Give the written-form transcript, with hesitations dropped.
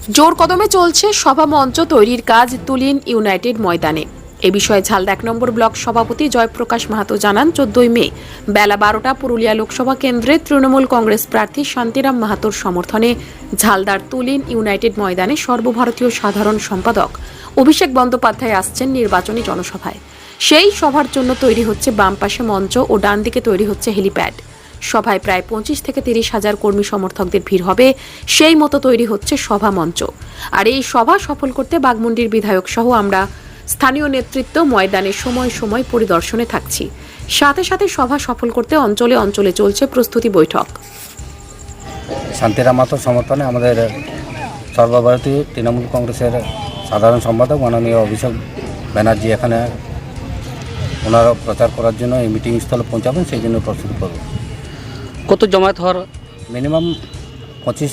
জোর কদমে চলছে সভা মঞ্চ তৈরির কাজ তুলিন ইউনাইটেড ময়দানে। এ বিষয়ে ঝালদা ১ নম্বর ব্লক সভাপতি জয়প্রকাশ মাহাতো জানান, ১৪ই মে বেলা ১২টা পুরুলিয়া লোকসভা কেন্দ্রে তৃণমূল কংগ্রেস প্রার্থী শান্তিরাম মাহাতোর সমর্থনে ঝালদার তুলিন ইউনাইটেড ময়দানে সর্বভারতীয় সাধারণ সম্পাদক অভিষেক বন্দ্যোপাধ্যায় আসছেন নির্বাচনী জনসভায়। সেই সভার জন্য তৈরি হচ্ছে বাম পাশে মঞ্চ ও ডান দিকে তৈরি হচ্ছে হেলিপ্যাড। সভায় প্রায় ২৫ থেকে ৩০ হাজার কর্মী সমর্থকদের ভিড় হবে, সেই মতো তৈরি হচ্ছে সভা মঞ্চ। আর এই সভা সফল করতে বাগমুন্ডির বিধায়ক সহ আমরা স্থানীয় নেতৃত্ব ময়দানে সময় সময় পরিদর্শনে থাকছি। সাথে সাথে সভা সফল করতে অঞ্চলে অঞ্চলে চলছে প্রস্তুতি বৈঠক। শান্তিরাম মাহাতোর সমর্থনে আমাদের সর্বভারতীয় তৃণমূল কংগ্রেসের সাধারণ সম্পাদক মাননীয় অভিষেক ব্যানার্জি এখানে ওনারা প্রচার করার জন্য এই মিটিং স্থলে পৌঁছাবেন, সেই জন্য প্রস্তুতি করব। কত জমায়েত হওয়ার? মিনিমাম ২৫